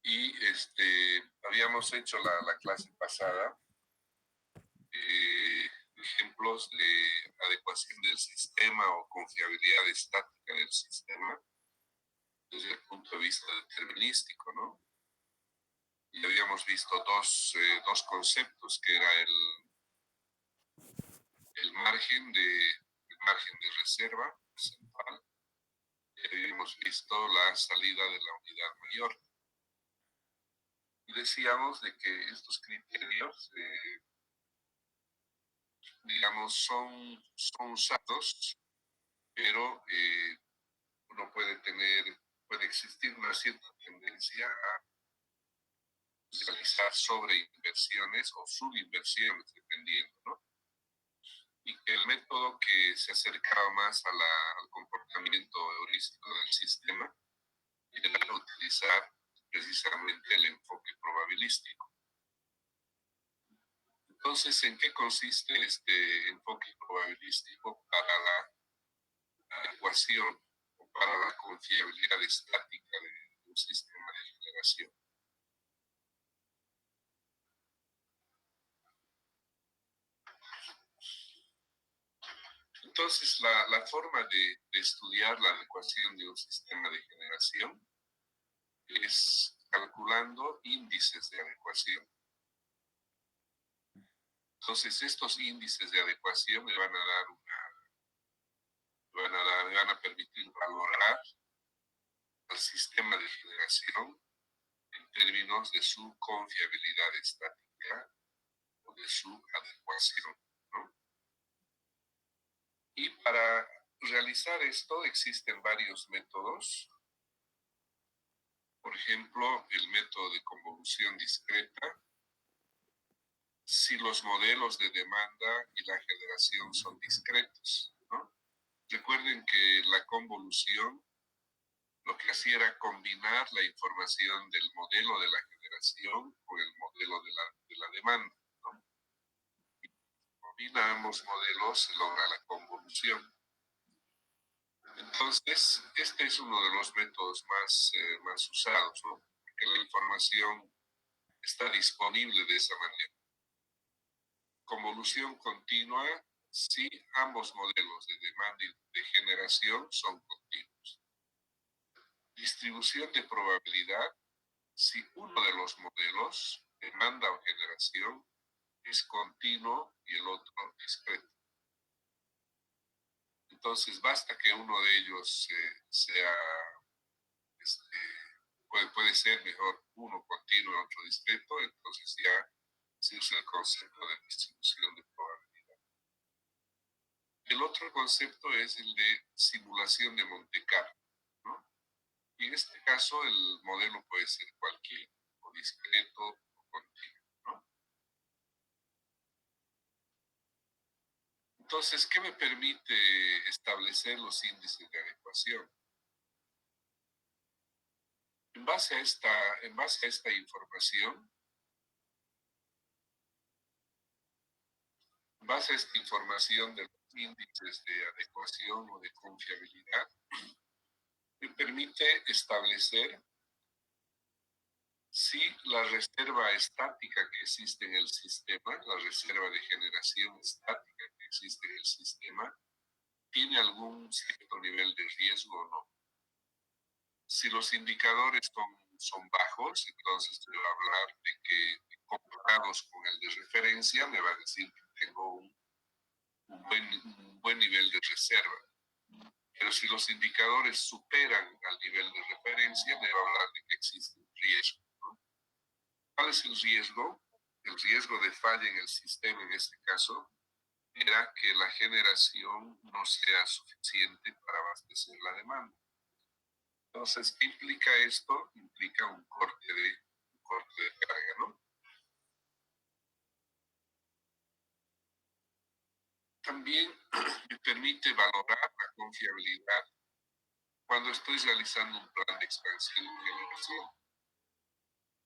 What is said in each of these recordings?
Y habíamos hecho la clase pasada ejemplos de adecuación del sistema o confiabilidad estática del sistema desde el punto de vista determinístico, ¿no? Y habíamos visto dos conceptos, que era el margen de reserva central, y habíamos visto la salida de la unidad mayor. Y decíamos de que estos criterios, digamos, son usados, pero uno puede existir una cierta tendencia a realizar sobreinversiones o subinversiones, dependiendo, ¿no? Y que el método que se acercaba más al comportamiento heurístico del sistema era utilizar precisamente el enfoque probabilístico. Entonces, ¿en qué consiste este enfoque probabilístico para la ecuación o para la confiabilidad estática de un sistema de generación? Entonces, la forma de estudiar la adecuación de un sistema de generación es calculando índices de adecuación. Entonces, estos índices de adecuación me van a dar me van a permitir valorar al sistema de generación en términos de su confiabilidad estática o de su adecuación, ¿no? Y para realizar esto existen varios métodos. Por ejemplo, el método de convolución discreta, si los modelos de demanda y la generación son discretos, ¿no? Recuerden que la convolución lo que hacía era combinar la información del modelo de la generación con el modelo de la demanda, ¿no? Y combina ambos modelos, se logra la convolución. Entonces, este es uno de los métodos más usados, ¿no? Porque la información está disponible de esa manera. Convolución continua si ambos modelos de demanda y de generación son continuos. Distribución de probabilidad si uno de los modelos, demanda o generación, es continuo y el otro discreto. Entonces, basta que uno de ellos sea, puede ser mejor uno continuo y otro discreto, entonces ya se usa el concepto de distribución de probabilidad. El otro concepto es el de simulación de Monte Carlo, ¿no? Y en este caso el modelo puede ser cualquier, o discreto o continuo, ¿no? Entonces, ¿qué me permite establecer los índices de adecuación? En base a esta información, en base a esta información de los índices de adecuación o de confiabilidad, me permite establecer si la reserva estática que existe en el sistema, la reserva de generación estática que existe en el sistema, tiene algún cierto nivel de riesgo o no. Si los indicadores son bajos, entonces te va a hablar de que comparados con el de referencia, me va a decir que tengo un buen nivel de reserva. Pero si los indicadores superan al nivel de referencia, me va a hablar de que existe un riesgo, ¿no? ¿Cuál es el riesgo? El riesgo de falla en el sistema, en este caso, era que la generación no sea suficiente para abastecer la demanda. Entonces, ¿qué implica esto? Implica un corte de carga, ¿no? También me permite valorar la confiabilidad cuando estoy realizando un plan de expansión y generación.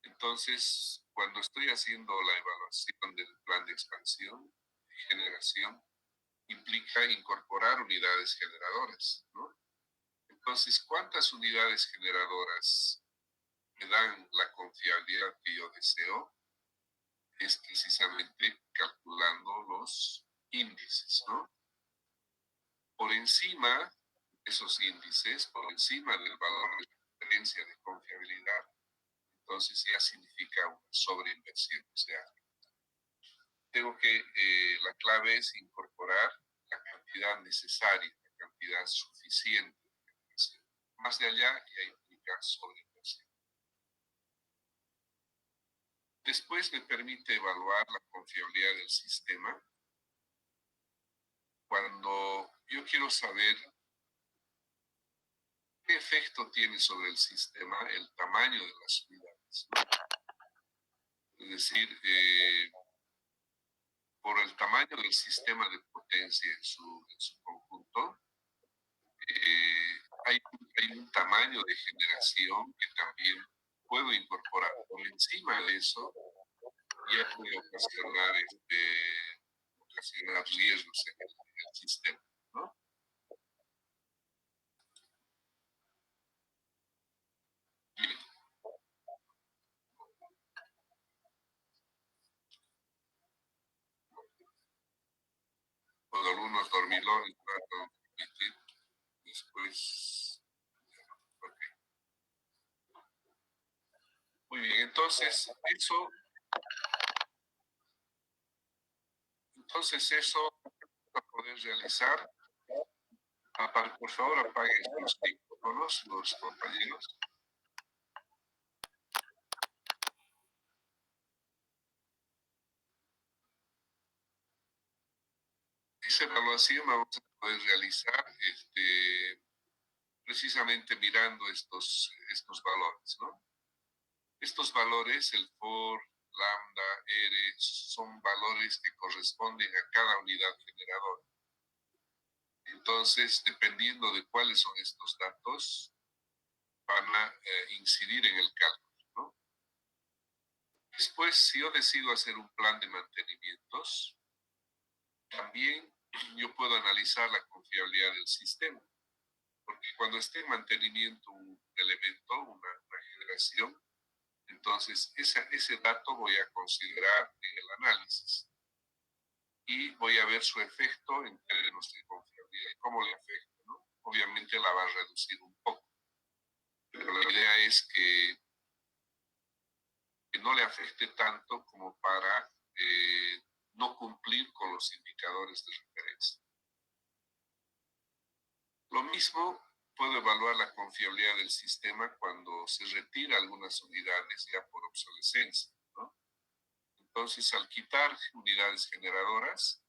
Entonces, cuando estoy haciendo la evaluación del plan de expansión y generación, implica incorporar unidades generadoras, ¿no? Entonces, ¿cuántas unidades generadoras me dan la confiabilidad que yo deseo es precisamente calculando los índices, ¿no? Por encima de esos índices, por encima del valor de referencia de confiabilidad, entonces ya significa una sobreinversión. O sea, la clave es incorporar la cantidad necesaria, la cantidad suficiente de inversión. Más de allá ya implica sobreinversión. Después me permite evaluar la confiabilidad del sistema cuando yo quiero saber qué efecto tiene sobre el sistema el tamaño de las unidades, ¿no? Es decir, por el tamaño del sistema de potencia en su conjunto, hay un tamaño de generación que también puedo incorporar. Por encima de eso, ya puede ocasionar riesgos en el sistema, ¿no? Bien, con algunos dormilones, ¿no? Después, ok. Muy bien, entonces eso para poder realizar. Por favor, apaguen sus micrófonos, los compañeros. Esa evaluación vamos a poder realizar precisamente mirando estos valores, ¿no? Estos valores, el for, lambda, r, son valores que corresponden a cada unidad generadora. Entonces, dependiendo de cuáles son estos datos, van a incidir en el cálculo, ¿no? Después, si yo decido hacer un plan de mantenimientos, también yo puedo analizar la confiabilidad del sistema, porque cuando esté en mantenimiento un elemento, una generación, entonces ese dato voy a considerar en el análisis y voy a ver su efecto en términos de confiabilidad y cómo le afecta, ¿no? Obviamente la va a reducir un poco, pero la idea es que no le afecte tanto como para no cumplir con los indicadores de referencia. Lo mismo, puedo evaluar la confiabilidad del sistema cuando se retira algunas unidades ya por obsolescencia, ¿no? Entonces, al quitar unidades generadoras,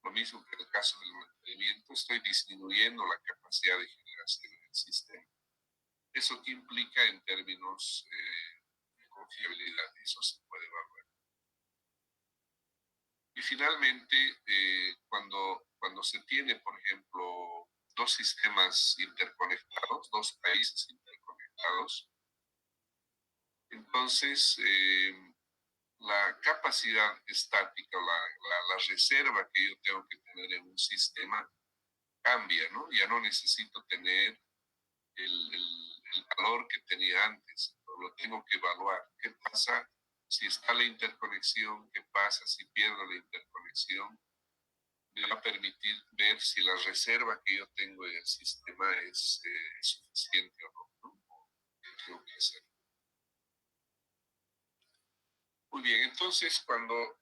lo mismo que en el caso del mantenimiento, estoy disminuyendo la capacidad de generación del sistema. ¿Eso qué implica en términos de confiabilidad? Eso se puede evaluar. Y finalmente, cuando se tiene, por ejemplo, dos sistemas interconectados, dos países interconectados, entonces la capacidad estática, la reserva que yo tengo que tener en un sistema cambia, ¿no? Ya no necesito tener el valor que tenía antes, lo tengo que evaluar. ¿Qué pasa si está la interconexión? ¿Qué pasa si pierdo la interconexión? Me va a permitir ver si la reserva que yo tengo en el sistema es suficiente o no, ¿no? ¿Qué tengo que hacer? Muy bien, entonces cuando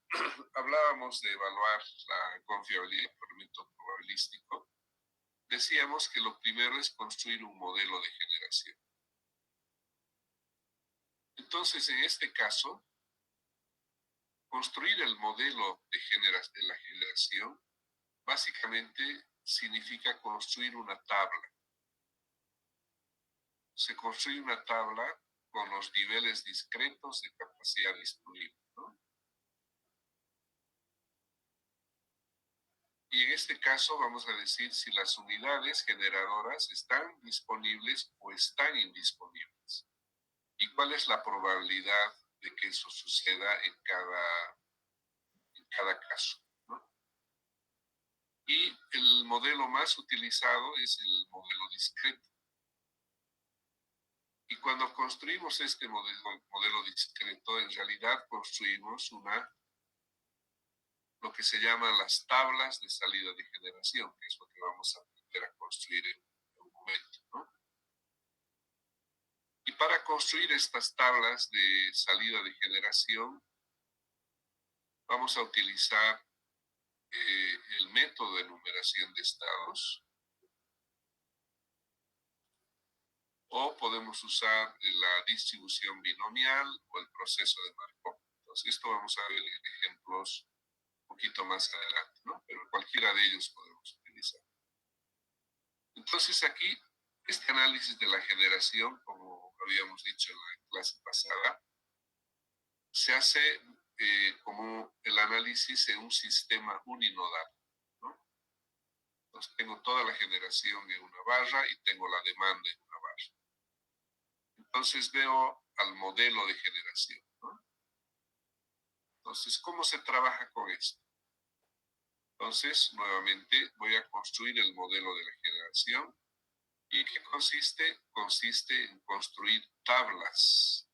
hablábamos de evaluar la confiabilidad por método probabilístico, decíamos que lo primero es construir un modelo de generación. Entonces, en este caso, construir el modelo de la generación básicamente significa construir una tabla. Se construye una tabla con los niveles discretos de capacidad disponible, ¿no? Y en este caso vamos a decir si las unidades generadoras están disponibles o están indisponibles. ¿Y cuál es la probabilidad de que eso suceda en cada caso, ¿no? Y el modelo más utilizado es el modelo discreto. ¿Y cuando construimos este modelo discreto, en realidad construimos lo que se llaman las tablas de salida de generación, que es lo que vamos a aprender a construir en un momento, ¿no? Y para construir estas tablas de salida de generación, vamos a utilizar el método de numeración de estados, o podemos usar la distribución binomial o el proceso de Markov. Entonces, esto vamos a ver ejemplos un poquito más adelante, ¿no? Pero cualquiera de ellos podemos utilizar. Entonces, aquí, este análisis de la generación, como habíamos dicho en la clase pasada, se hace como el análisis en un sistema uninodal, ¿no? Entonces, tengo toda la generación en una barra y tengo la demanda en una barra. Entonces veo al modelo de generación, ¿no? Entonces, ¿cómo se trabaja con esto? Entonces, nuevamente voy a construir el modelo de la generación. ¿Y qué consiste? Consiste en construir tablas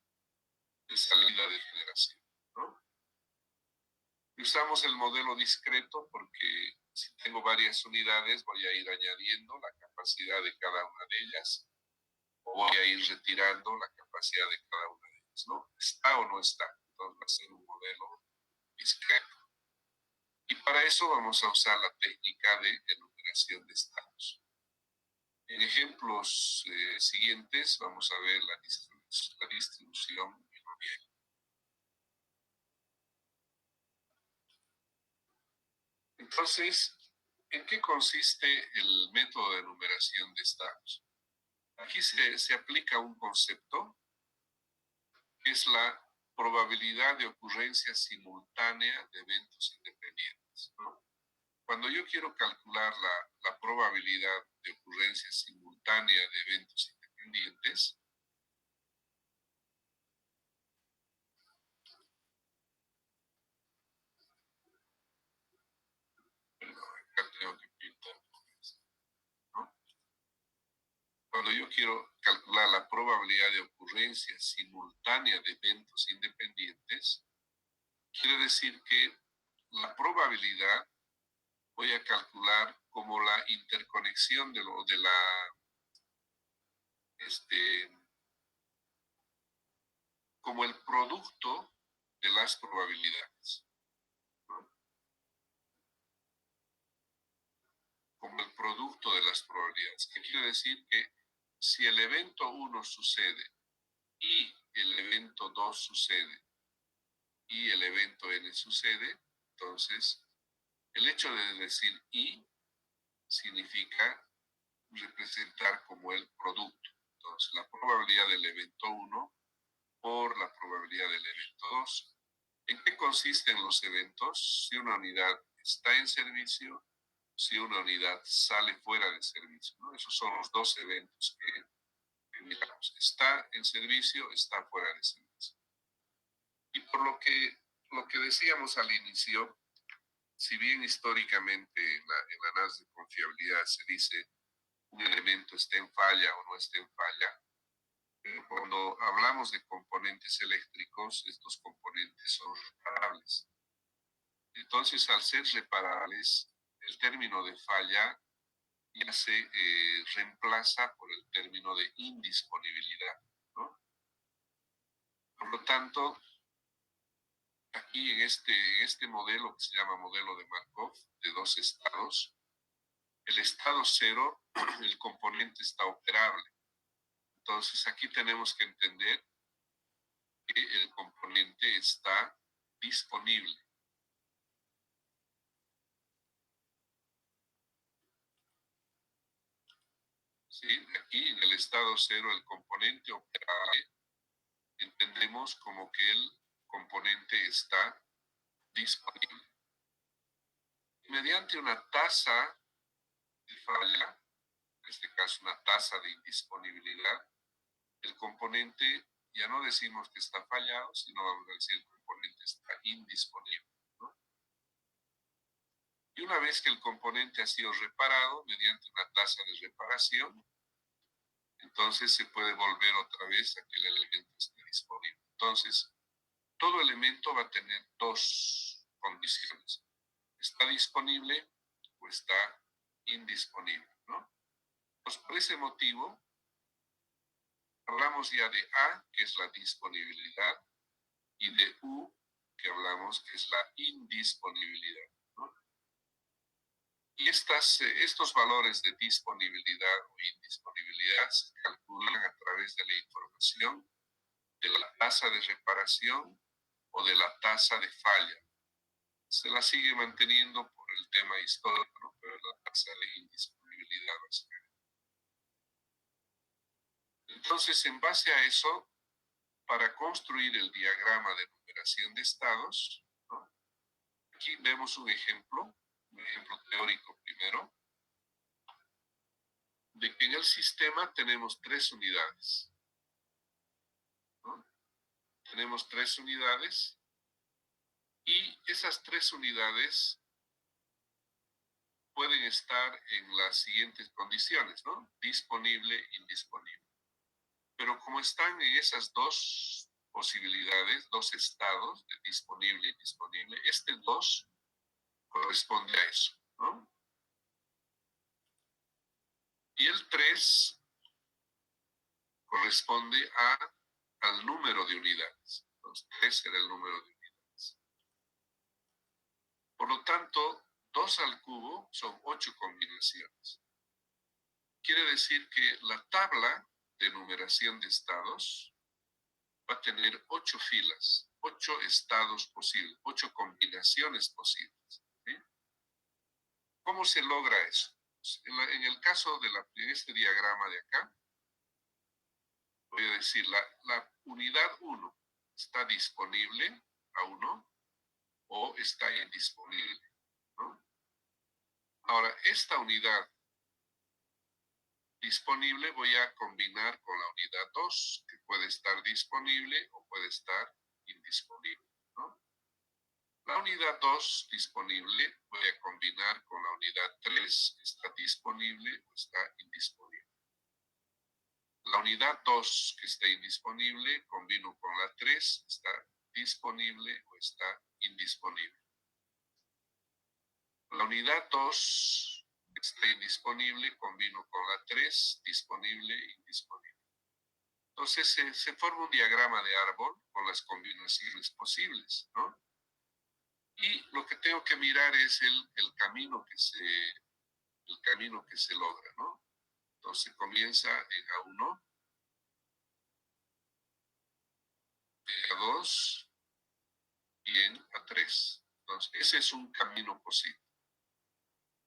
de salida de generación, ¿no? Y usamos el modelo discreto porque si tengo varias unidades voy a ir añadiendo la capacidad de cada una de ellas, o voy a ir retirando la capacidad de cada una de ellas, ¿no? ¿Está o no está? Entonces va a ser un modelo discreto. Y para eso vamos a usar la técnica de enumeración de estados. En ejemplos siguientes vamos a ver la distribución binomial. Entonces, ¿en qué consiste el método de enumeración de estados? Aquí se aplica un concepto que es la probabilidad de ocurrencia simultánea de eventos independientes, ¿no? Cuando yo quiero calcular la probabilidad de ocurrencia simultánea de eventos independientes, acá tengo que pintar, ¿no? Cuando yo quiero calcular la probabilidad de ocurrencia simultánea de eventos independientes, quiere decir que la probabilidad voy a calcular como la interconexión como el producto de las probabilidades, ¿no? Como el producto de las probabilidades. ¿Qué quiere decir? Que si el evento 1 sucede y el evento 2 sucede y el evento n sucede, entonces el hecho de decir y significa representar como el producto. Entonces, la probabilidad del evento 1 por la probabilidad del evento 2. ¿En qué consisten los eventos? Si una unidad está en servicio, si una unidad sale fuera de servicio, ¿no? Esos son los dos eventos que miramos. Está en servicio, está fuera de servicio. Y por lo que decíamos al inicio, si bien históricamente en la análisis de confiabilidad se dice un elemento está en falla o no está en falla, cuando hablamos de componentes eléctricos, estos componentes son reparables. Entonces, al ser reparables, el término de falla ya se reemplaza por el término de indisponibilidad, ¿no? Por lo tanto, aquí en este modelo que se llama modelo de Markov, de dos estados, el estado cero, el componente está operable. Entonces, aquí tenemos que entender que el componente está disponible. ¿Sí? Aquí en el estado cero, el componente operable, entendemos como que el componente está disponible. Y mediante una tasa de falla, en este caso una tasa de indisponibilidad, el componente, ya no decimos que está fallado, sino vamos a decir que el componente está indisponible, ¿no? Y una vez que el componente ha sido reparado mediante una tasa de reparación, entonces se puede volver otra vez a que el elemento esté disponible. Entonces, todo elemento va a tener dos condiciones. ¿Está disponible o está indisponible? ¿No? Pues por ese motivo, hablamos ya de A, que es la disponibilidad, y de U, que hablamos que es la indisponibilidad. ¿No? Y estos valores de disponibilidad o indisponibilidad se calculan a través de la información de la tasa de reparación o de la tasa de falla. Se la sigue manteniendo por el tema histórico, ¿no? Pero la tasa de indisponibilidad básicamente. Entonces, en base a eso, para construir el diagrama de numeración de estados, ¿no? Aquí vemos un ejemplo teórico primero, de que en el sistema tenemos 3 unidades. ¿No? Tenemos 3 unidades y esas 3 unidades pueden estar en las siguientes condiciones, ¿no? Disponible, indisponible. Pero como están en esas dos posibilidades, dos estados de disponible e indisponible, este 2 corresponde a eso, ¿no? Y el 3 corresponde al número de unidades. Entonces, 3 será el número de unidades. Por lo tanto, 2 al cubo son 8 combinaciones. Quiere decir que la tabla de numeración de estados va a tener 8 filas, 8 estados posibles, 8 combinaciones posibles. ¿Sí? ¿Cómo se logra eso? En el caso de este diagrama de acá, voy a decir, la unidad 1 está disponible a 1 o está indisponible, ¿no? Ahora, esta unidad disponible voy a combinar con la unidad 2, que puede estar disponible o puede estar indisponible, ¿no? La unidad 2 disponible voy a combinar con la unidad 3, está disponible o está indisponible. La unidad 2 que está indisponible, combino con la 3, está disponible o está indisponible. La unidad 2 que está indisponible, combino con la 3, disponible e indisponible. Entonces se forma un diagrama de árbol con las combinaciones posibles, ¿no? Y lo que tengo que mirar es el camino que se logra, ¿no? Entonces comienza en A1, en A2 y en A3. Entonces, ese es un camino posible.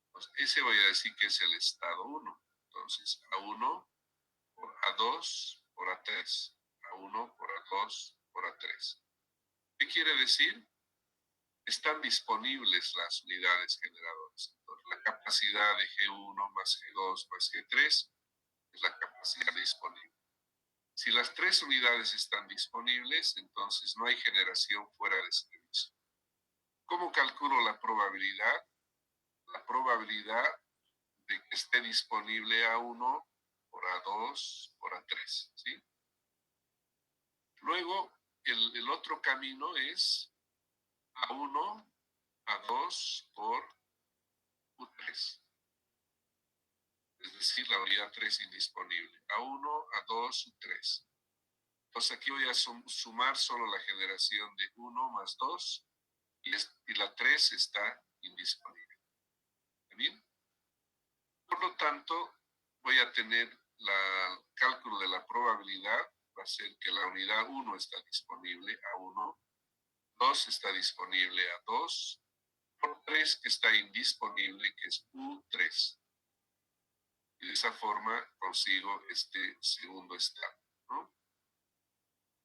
Entonces, ese voy a decir que es el estado 1. Entonces, A1 por A2 por A3. A1 por A2 por A3. ¿Qué quiere decir? Están disponibles las unidades generadoras. Entonces, la capacidad de G1 más G2 más G3 es la capacidad disponible. Si las 3 unidades están disponibles, entonces no hay generación fuera de servicio. ¿Cómo calculo la probabilidad? La probabilidad de que esté disponible A1 por A2 por A3, ¿sí? Luego, el otro camino es A1, A2 por U3. Es decir, la unidad 3 indisponible. A1, A2, U3. Entonces aquí voy a sumar solo la generación de 1 más 2 y la 3 está indisponible. ¿Bien? Por lo tanto, voy a tener el cálculo de la probabilidad, va a ser que la unidad 1 está disponible a 1, 2 está disponible a 2, por 3 que está indisponible, que es U3. Y de esa forma consigo este segundo estado, ¿no?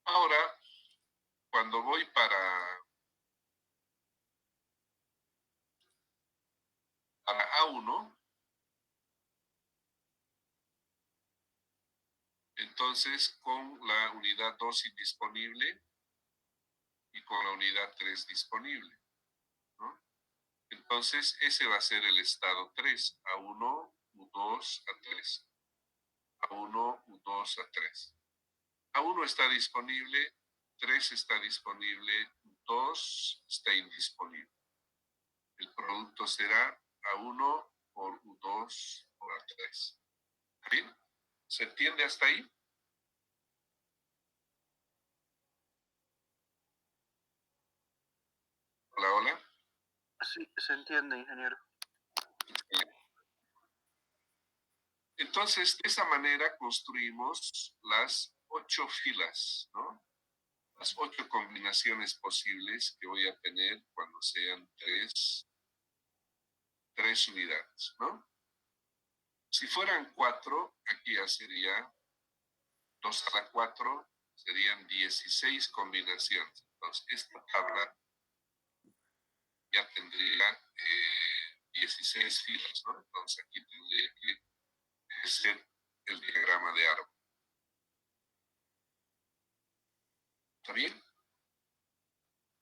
Ahora, cuando voy para A1, entonces con la unidad 2 indisponible y con la unidad 3 disponible, ¿no? Entonces ese va a ser el estado 3, A1, U2, A3. A1, U2, A3. A1 está disponible, 3 está disponible, 2 está indisponible. El producto será A1 por U2 por A3. ¿Bien? ¿Se entiende hasta ahí? Hola, hola. Sí, se entiende, ingeniero. Entonces, de esa manera construimos las 8 filas, ¿no? Las 8 combinaciones posibles que voy a tener cuando sean 3 unidades, ¿no? Si fueran 4, aquí ya sería 2 a la 4, serían 16 combinaciones. Entonces, esta tabla ya tendría 16 filas, ¿no? Entonces, aquí tendría que ser el diagrama de árbol. ¿Está bien?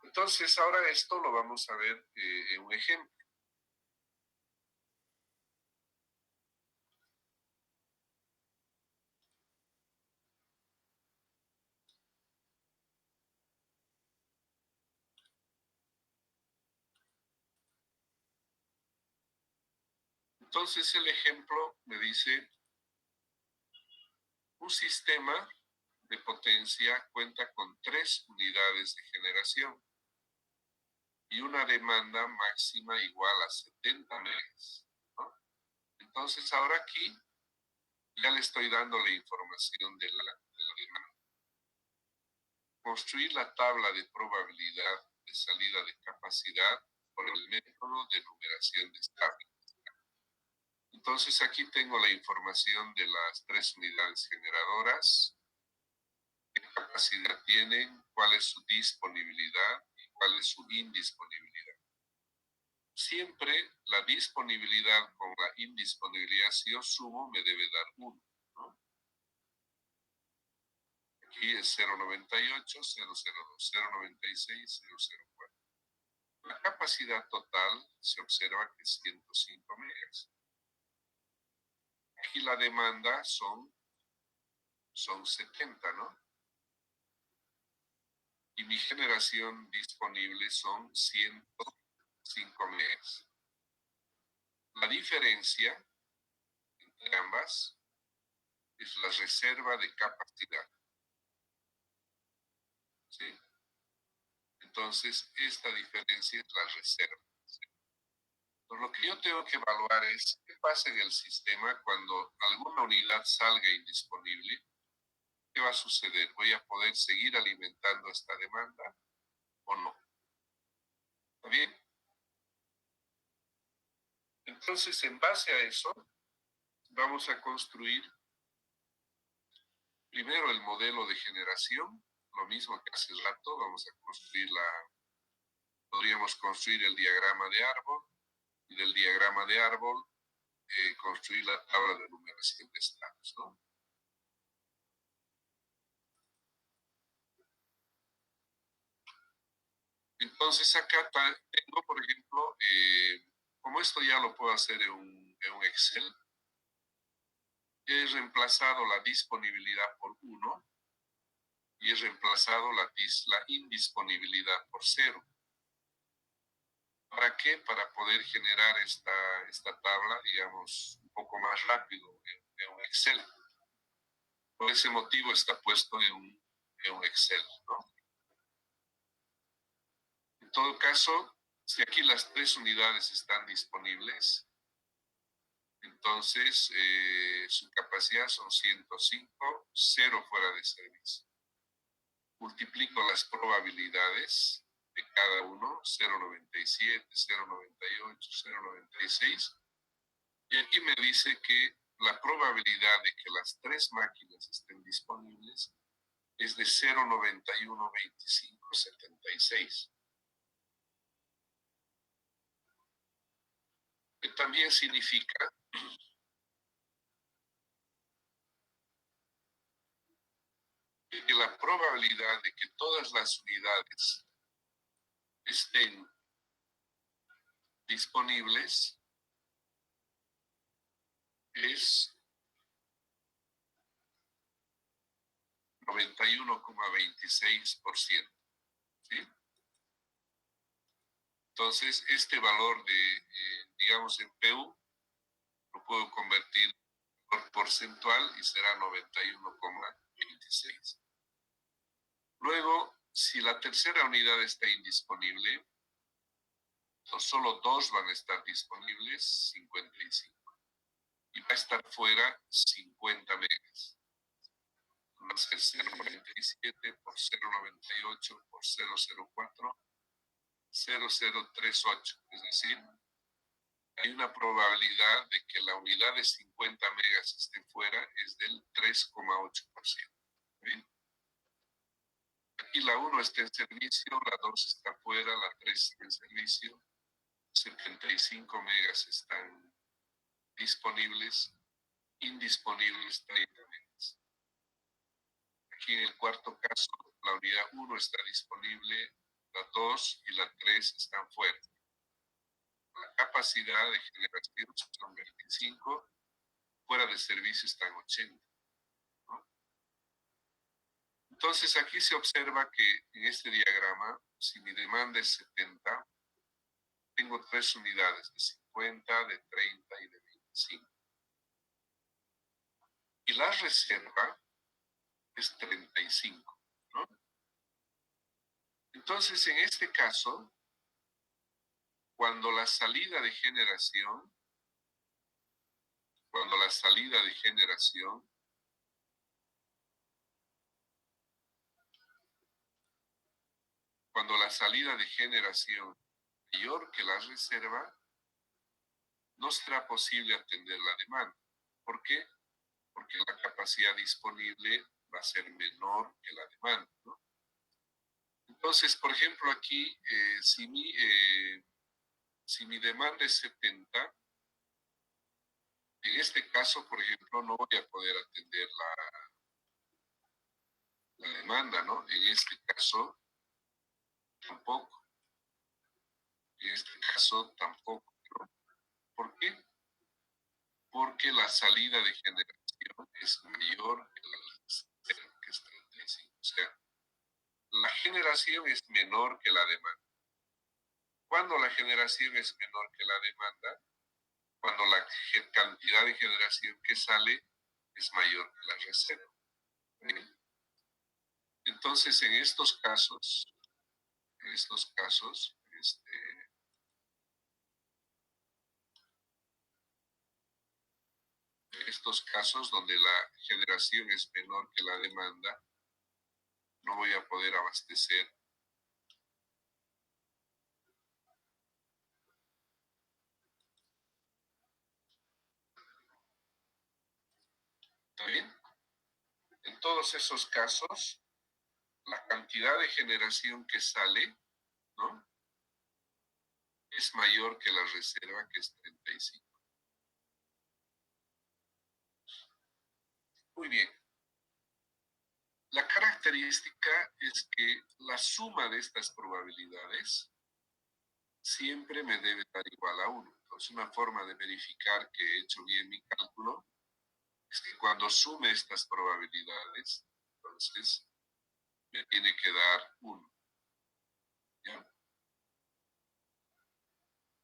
Entonces, ahora esto lo vamos a ver en un ejemplo. Entonces, el ejemplo me dice, un sistema de potencia cuenta con 3 unidades de generación y una demanda máxima igual a 70 megas, ¿no? Entonces, ahora aquí ya le estoy dando la información de la demanda. Construir la tabla de probabilidad de salida de capacidad por el método de numeración de estable. Entonces aquí tengo la información de las 3 unidades generadoras, qué capacidad tienen, cuál es su disponibilidad y cuál es su indisponibilidad. Siempre la disponibilidad con la indisponibilidad, si yo sumo, me debe dar 1, ¿no? Aquí es 0,98, 0,02, 0,96, 0,04. La capacidad total se observa que es 105 megas. Aquí la demanda son 70, ¿no? Y mi generación disponible son 105 megas. La diferencia entre ambas es la reserva de capacidad, ¿sí? Entonces, esta diferencia es la reserva. Por lo que yo tengo que evaluar es qué pasa en el sistema cuando alguna unidad salga indisponible. ¿Qué va a suceder? ¿Voy a poder seguir alimentando esta demanda o no? ¿Está bien? Entonces, en base a eso, vamos a construir primero el modelo de generación, lo mismo que hace rato, vamos a construir podríamos construir el diagrama de árbol, y del diagrama de árbol construir la tabla de numeración de estados, ¿no? Entonces acá tengo, por ejemplo, como esto ya lo puedo hacer en un Excel, he reemplazado la disponibilidad por 1 y he reemplazado la indisponibilidad por 0. ¿Para qué? Para poder generar esta tabla, digamos, un poco más rápido en un Excel. Por ese motivo está puesto en un Excel, ¿no? En todo caso, si aquí las 3 unidades están disponibles, entonces su capacidad son 105, 0 fuera de servicio. Multiplico las probabilidades de cada uno, 0,97, 0,98, 0,96, y aquí me dice que la probabilidad de que las 3 máquinas estén disponibles es de 0,912576. Que también significa que la probabilidad de que todas las unidades estén disponibles es 91,26%. ¿Sí? Entonces, este valor de, digamos, en PU, lo puedo convertir por porcentual y será 91,26. Luego, si la tercera unidad está indisponible, solo 2 van a estar disponibles, 55. Y va a estar fuera 50 megas. Va a ser 0.97 por 0.98 por 0.04, 0.038. Es decir, hay una probabilidad de que la unidad de 50 megas esté fuera es del 3,8%. ¿Bien? Aquí la 1 está en servicio, la 2 está fuera, la 3 está en servicio, 75 megas están disponibles, indisponibles 30 megas. Aquí en el cuarto caso, la unidad 1 está disponible, la 2 y la 3 están fuera. La capacidad de generación son 25, fuera de servicio están 80. ¿No? Entonces aquí se observa que en este diagrama, si mi demanda es 70, tengo 3 unidades de 50, de 30 y de 25. Y la reserva es 35, ¿no? Entonces, en este caso, cuando la salida de generación, cuando la salida de generación mayor que la reserva, no será posible atender la demanda. ¿Por qué? Porque la capacidad disponible va a ser menor que la demanda, ¿no? Entonces, por ejemplo, aquí, si mi demanda es 70, en este caso, por ejemplo, no voy a poder atender la demanda, ¿no? En este caso, tampoco. En este caso, tampoco. ¿No? ¿Por qué? Porque la salida de generación es mayor que la reserva, que es 35. O sea, la generación es menor que la demanda. Cuando la generación es menor que la demanda, cuando la cantidad de generación que sale es mayor que la reserva. ¿Bien? Entonces, en estos casos, donde la generación es menor que la demanda, no voy a poder abastecer. ¿Está bien? En todos esos casos, la cantidad de generación que sale, ¿no?, es mayor que la reserva, que es 35. Muy bien. La característica es que la suma de estas probabilidades siempre me debe dar igual a 1. Entonces, una forma de verificar que he hecho bien mi cálculo es que cuando sume estas probabilidades, entonces me tiene que dar 1. ¿Ya?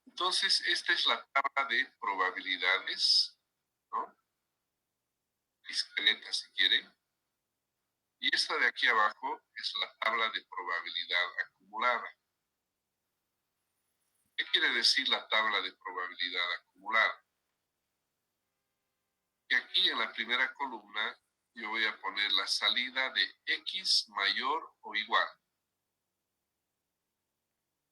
Entonces, esta es la tabla de probabilidades, ¿no?, discreta, si quieren. Y esta de aquí abajo es la tabla de probabilidad acumulada. ¿Qué quiere decir la tabla de probabilidad acumulada? Que aquí en la primera columna yo voy a poner la salida de X mayor o igual.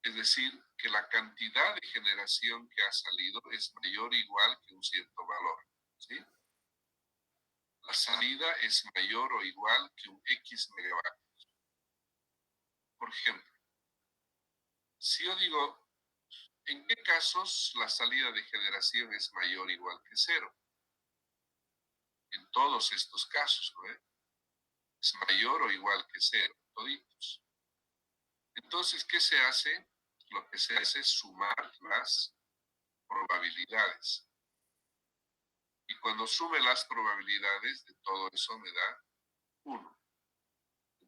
Es decir, que la cantidad de generación que ha salido es mayor o igual que un cierto valor. ¿Sí? La salida es mayor o igual que un X megavatios. Por ejemplo, si yo digo, ¿en qué casos la salida de generación es mayor o igual que 0? En todos estos casos, ¿no? Es mayor o igual que 0, toditos. Entonces, ¿qué se hace? Lo que se hace es sumar las probabilidades. Y cuando sume las probabilidades de todo eso me da 1.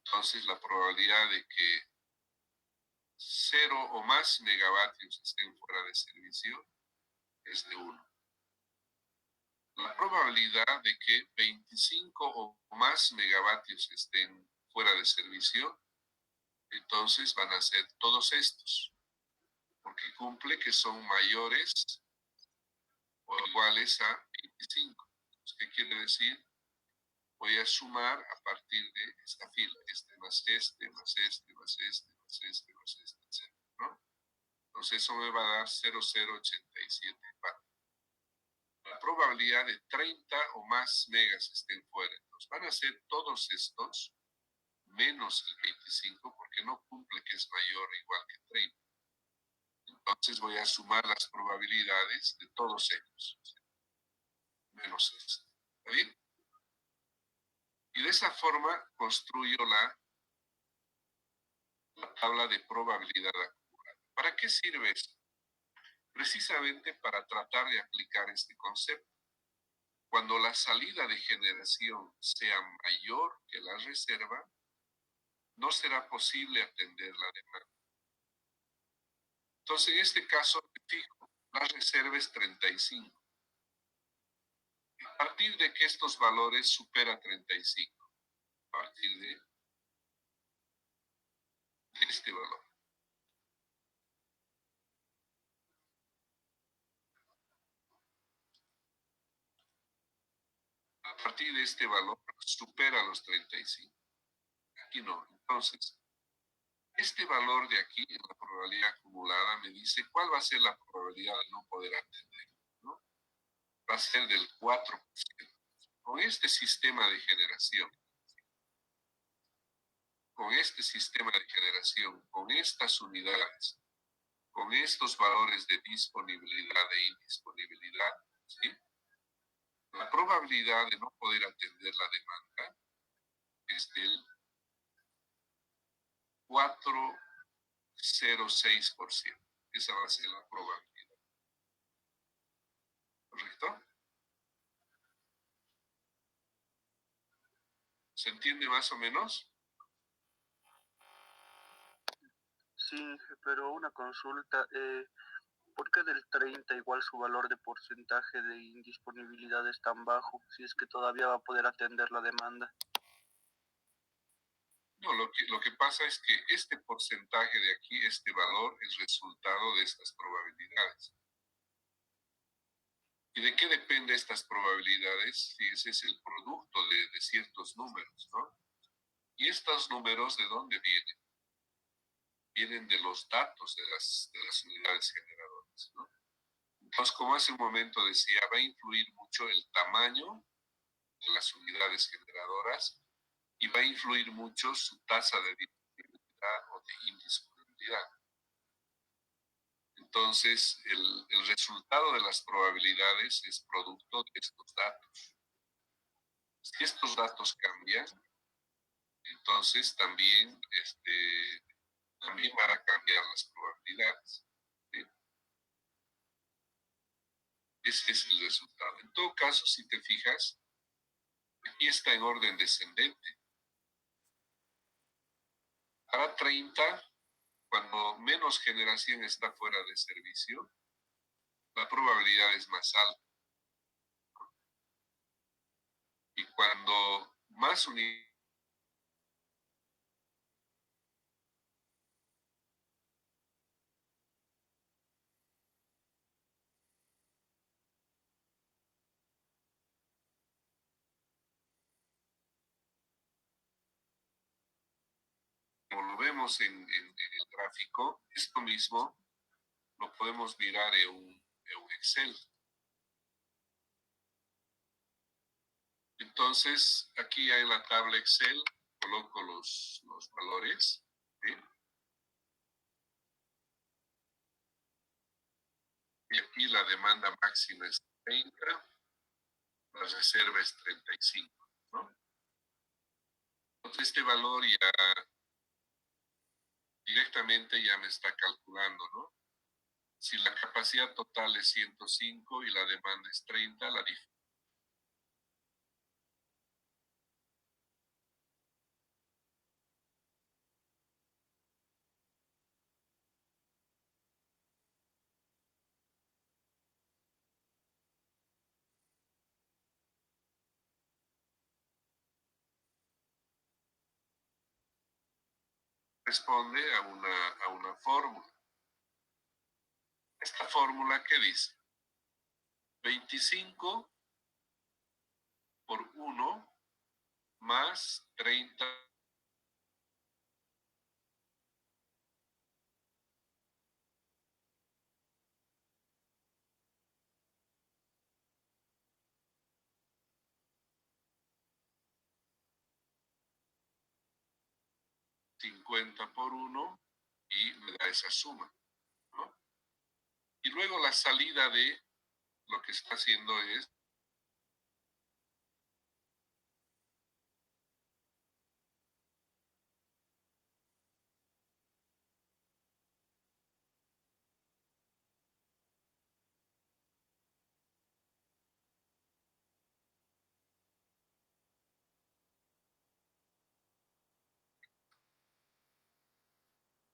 Entonces la probabilidad de que 0 o más megavatios estén fuera de servicio es de 1. La probabilidad de que 25 o más megavatios estén fuera de servicio, entonces van a ser todos estos, porque cumple que son mayores o iguales a 25. ¿Qué quiere decir? Voy a sumar a partir de esta fila, este más este, más este, más este, más este, más este, etc. ¿No? Entonces eso me va a dar 0,087 vatios. La probabilidad de 30 o más megas estén fuera. Entonces van a ser todos estos menos el 25 porque no cumple que es mayor o igual que 30. Entonces voy a sumar las probabilidades de todos ellos. Menos esto. ¿Está bien? Y de esa forma construyo la tabla de probabilidad acumulada. ¿Para qué sirve esto? Precisamente para tratar de aplicar este concepto. Cuando la salida de generación sea mayor que la reserva, no será posible atender la demanda. Entonces, en este caso, fijo, la reserva es 35. A partir de que estos valores supera 35, a partir de este valor. A partir de este valor supera los 35. Aquí no. Entonces, este valor de aquí, en la probabilidad acumulada, me dice cuál va a ser la probabilidad de no poder atender, ¿no? Va a ser del 4%. Con este sistema de generación, con estas unidades, con estos valores de disponibilidad e indisponibilidad, ¿sí? La probabilidad de no poder atender la demanda es del 4,06%. Esa va a ser la probabilidad. ¿Correcto? ¿Se entiende más o menos? Sí, pero una consulta. ¿Por qué del 30 igual su valor de porcentaje de indisponibilidad es tan bajo si es que todavía va a poder atender la demanda? No, lo que pasa es que este porcentaje de aquí, este valor, es resultado de estas probabilidades. ¿Y de qué depende estas probabilidades? Si ese es el producto de ciertos números, ¿no? ¿Y estos números de dónde vienen? Vienen de los datos de las unidades generadoras, ¿no? Entonces, como hace un momento decía, va a influir mucho el tamaño de las unidades generadoras y va a influir mucho su tasa de disponibilidad o de indisponibilidad. Entonces, el resultado de las probabilidades es producto de estos datos. Si estos datos cambian, entonces también van a cambiar las probabilidades. ¿Sí? Ese es el resultado. En todo caso, si te fijas, aquí está en orden descendente. Para 30, cuando menos generación está fuera de servicio, la probabilidad es más alta. Y cuando más unidades como lo vemos en el gráfico, esto mismo lo podemos mirar en un Excel. Entonces, aquí en la tabla Excel coloco los valores. ¿Sí? Y aquí la demanda máxima es 30, la reserva es 35. ¿No? Entonces, este valor ya directamente ya me está calculando, ¿no? Si la capacidad total es 105 y la demanda es 30, la diferencia . responde a una fórmula. Esta fórmula, ¿qué dice? 25 por 1 más 30 50 por 1 y me da esa suma, ¿no? Y luego la salida de lo que está haciendo es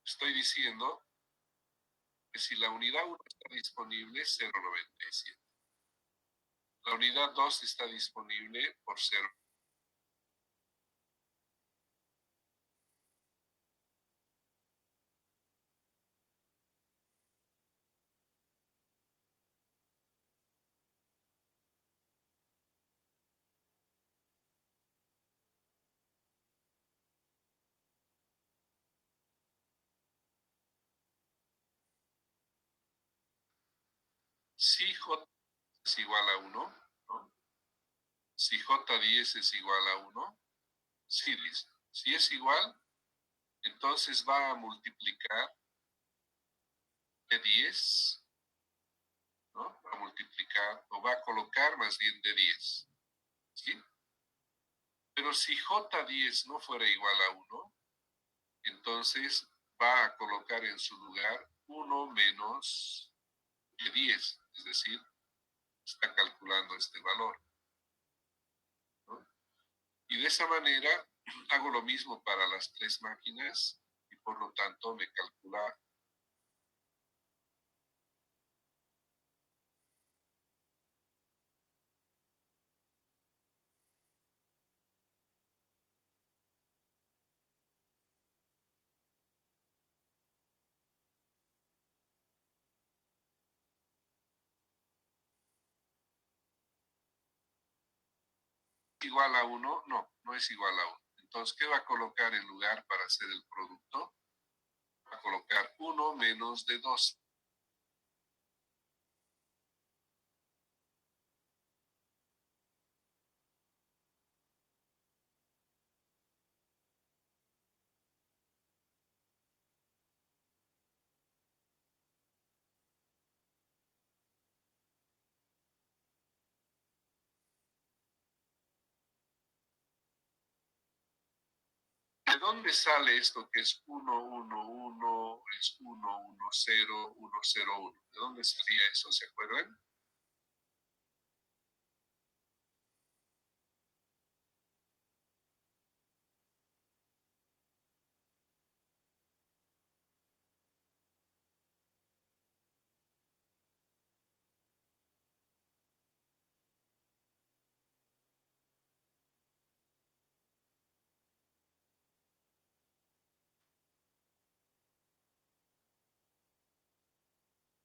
estoy diciendo que si la unidad 1 está disponible, 0,97. La unidad 2 está disponible por 0. Si J es igual a 1, ¿no? Si J10 es igual a 1, sí dice. Si es igual, entonces va a multiplicar de 10, ¿no? Va a multiplicar, o va a colocar más bien de 10, ¿sí? Pero si J10 no fuera igual a 1, entonces va a colocar en su lugar 1 menos de 10, es decir, está calculando este valor, ¿no? Y de esa manera hago lo mismo para las tres máquinas y por lo tanto me calcula igual a 1, no, no es igual a 1. Entonces, ¿qué va a colocar en lugar para hacer el producto? Va a colocar 1 menos de 2. ¿De dónde sale esto que es 1, 1, 1, es 1, 1, 0, 1, 0, 1? ¿De dónde salía eso? ¿Se acuerdan?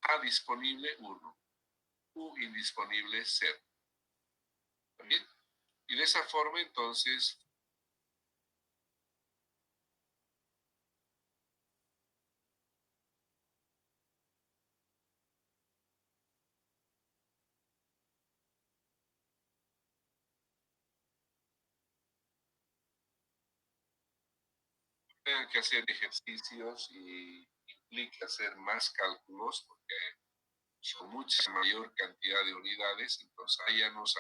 A disponible 1, U indisponible 0. ¿Bien? Y de esa forma entonces tengan que hacer ejercicios y implica hacer más cálculos porque son mucha mayor cantidad de unidades, entonces ahí ya nos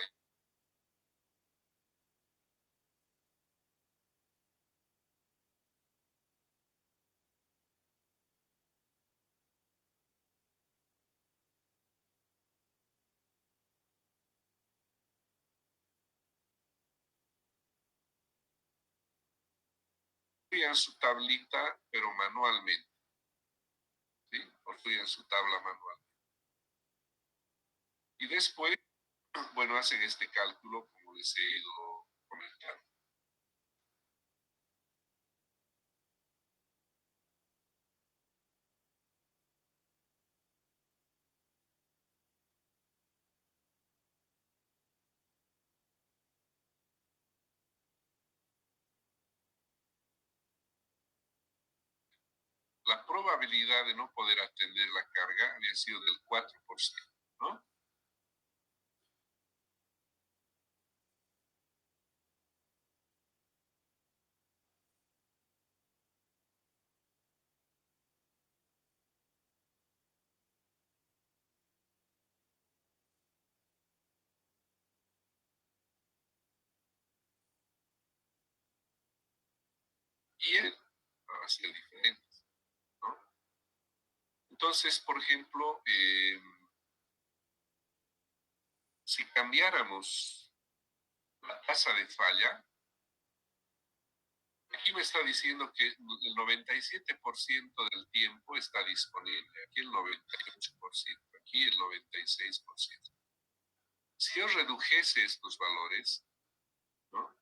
construyan su tablita, pero manualmente, ¿sí? Construyan su tabla manual. Y después, bueno, hacen este cálculo como les he ido comentando. probabilidad de no poder atender la carga había sido del 4%, ¿no? Y él va a ser diferente, ¿no? Entonces, por ejemplo, si cambiáramos la tasa de falla, aquí me está diciendo que el 97% del tiempo está disponible, aquí el 98%, aquí el 96%. Si yo redujese estos valores, ¿no?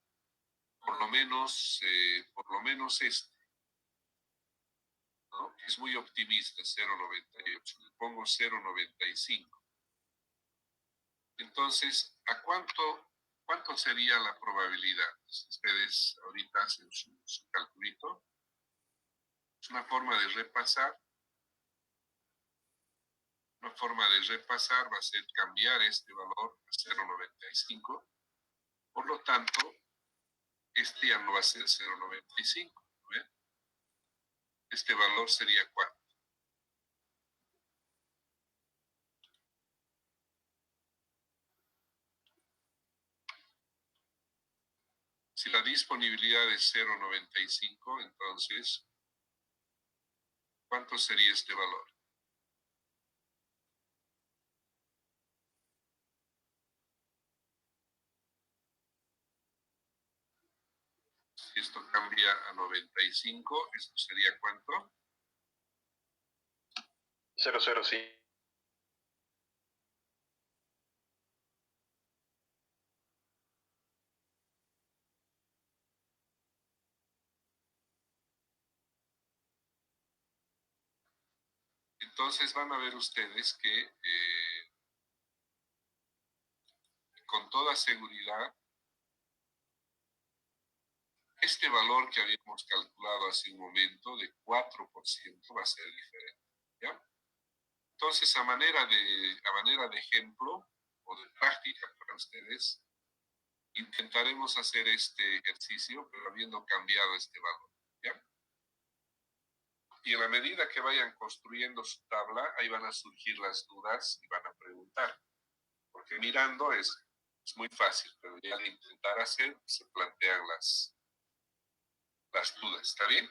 Por lo menos este, ¿no? Es muy optimista, 0,98. Le pongo 0,95. Entonces, ¿cuánto sería la probabilidad? Si ustedes ahorita hacen su calculito. Es una forma de repasar. Una forma de repasar va a ser cambiar este valor a 0,95. Por lo tanto, este ya no va a ser 0,95. ¿Ven? Este valor sería 4. Si la disponibilidad es 0,95, entonces, ¿cuánto sería este valor? Si esto cambia a 95, ¿esto sería cuánto? 0,05. Entonces van a ver ustedes que con toda seguridad este valor que habíamos calculado hace un momento de 4% va a ser diferente. ¿Ya? Entonces, a manera de ejemplo o de práctica para ustedes, intentaremos hacer este ejercicio, pero habiendo cambiado este valor. ¿Ya? Y a la medida que vayan construyendo su tabla, ahí van a surgir las dudas y van a preguntar. Porque mirando es muy fácil, pero ya al intentar hacer, se plantean las dudas. ¿Está bien?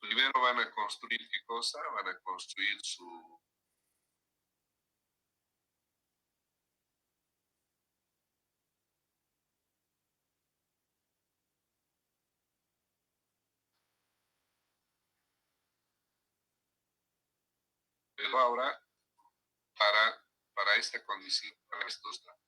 Primero van a construir qué cosa, van a construir su pero ahora para esta condición, para estos datos.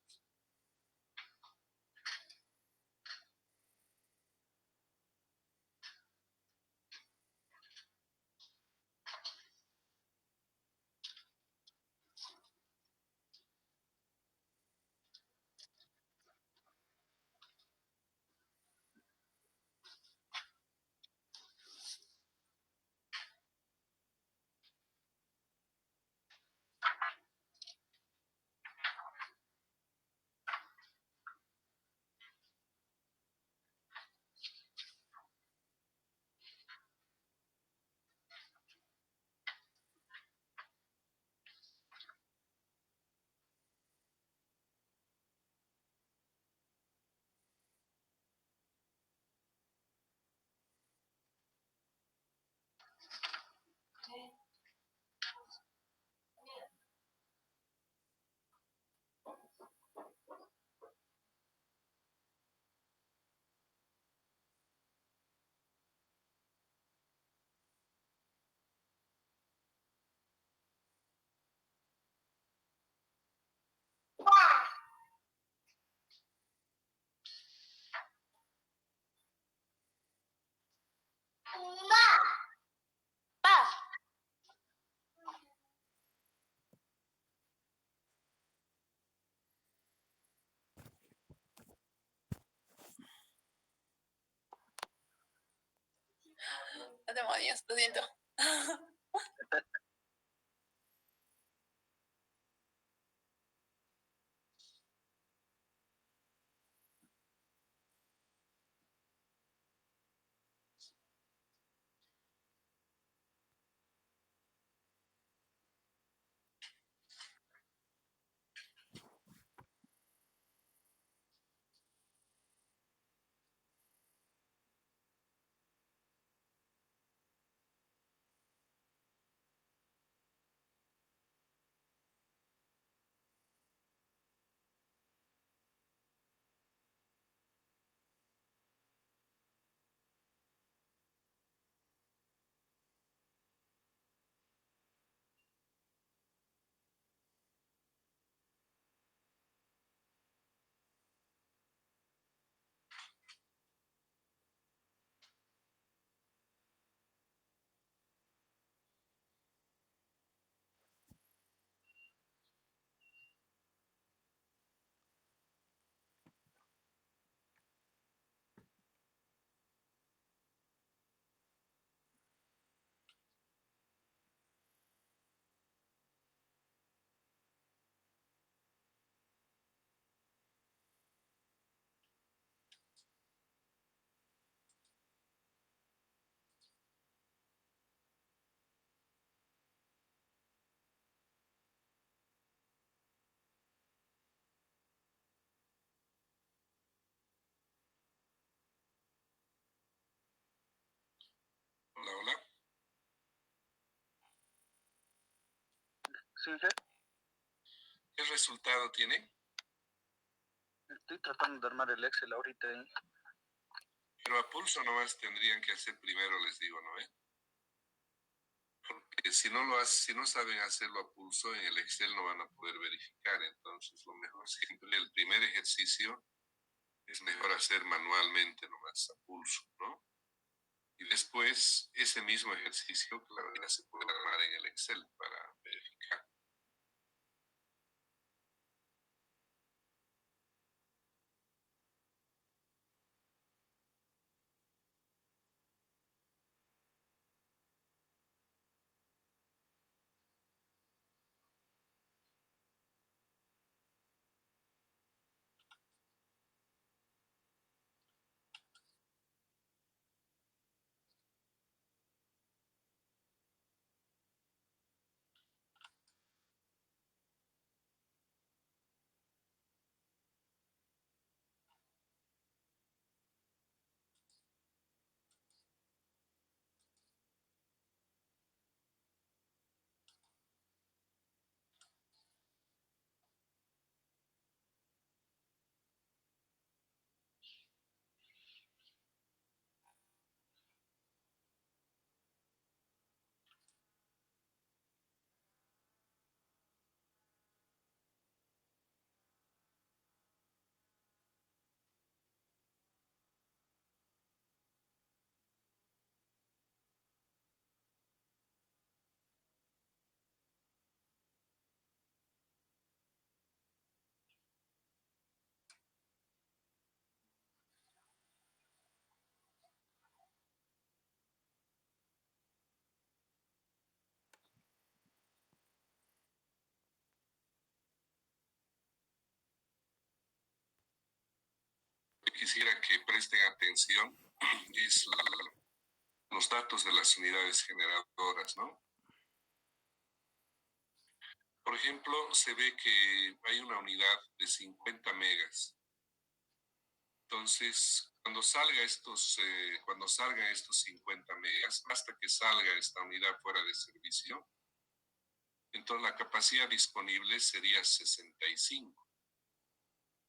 Demonios, lo siento. Hola, hola. Sí, ¿Qué resultado tiene? estoy tratando de armar el Excel ahorita. Pero a pulso nomás tendrían que hacer primero, les digo, ¿no? Porque si no lo hacen, si no saben hacerlo a pulso, en el Excel no van a poder verificar. Entonces, lo mejor siempre, el primer ejercicio es mejor hacer manualmente nomás a pulso, ¿no? Y después, ese mismo ejercicio, claro, ya se puede armar en el Excel para verificar. Quisiera que presten atención es los datos de las unidades generadoras, ¿no? Por ejemplo, se ve que hay una unidad de 50 megas. Entonces, cuando salgan estos 50 megas, hasta que salga esta unidad fuera de servicio, entonces la capacidad disponible sería 65.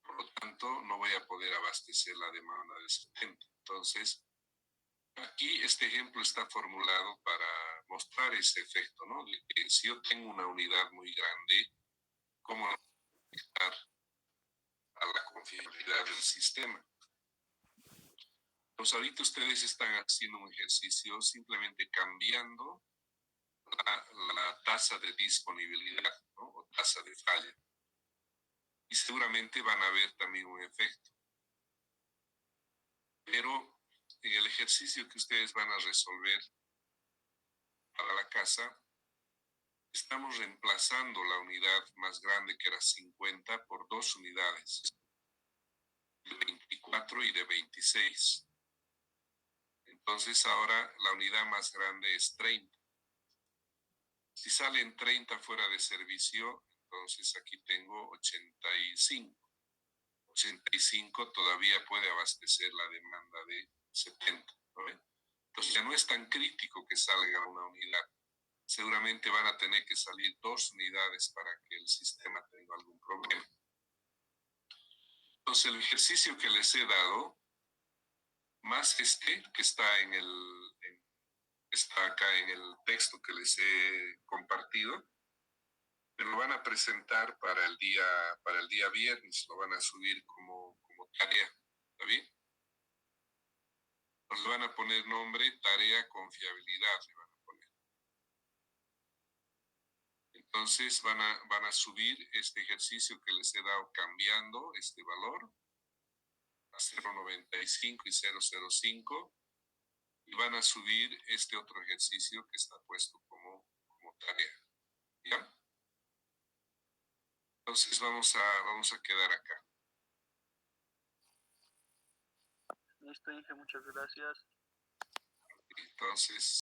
Por lo tanto, no voy a poder abastecer la demanda de 70. Entonces, aquí este ejemplo está formulado para mostrar ese efecto, ¿no? De que si yo tengo una unidad muy grande, ¿cómo afectar a la confiabilidad del sistema? Pues ahorita ustedes están haciendo un ejercicio simplemente cambiando la tasa de disponibilidad, ¿no? O tasa de falla. Y seguramente van a ver también un efecto. Pero en el ejercicio que ustedes van a resolver, para la casa, estamos reemplazando la unidad más grande que era 50 por dos unidades, de 24 y de 26. Entonces ahora la unidad más grande es 30. Si salen 30 fuera de servicio, entonces aquí tengo 85. 85 todavía puede abastecer la demanda de 70. ¿No ven? Entonces ya no es tan crítico que salga una unidad. Seguramente van a tener que salir dos unidades para que el sistema tenga algún problema. Entonces el ejercicio que les he dado, más este que está está acá en el texto que les he compartido, me lo van a presentar para el día viernes, lo van a subir como tarea, ¿está bien? Nos le van a poner nombre, tarea, confiabilidad, le van a poner. Entonces van a subir este ejercicio que les he dado cambiando este valor a 0.95 y 0.05 y van a subir este otro ejercicio que está puesto como tarea. ¿Ya? Entonces vamos a quedar acá. Listo, Inge, muchas gracias. Entonces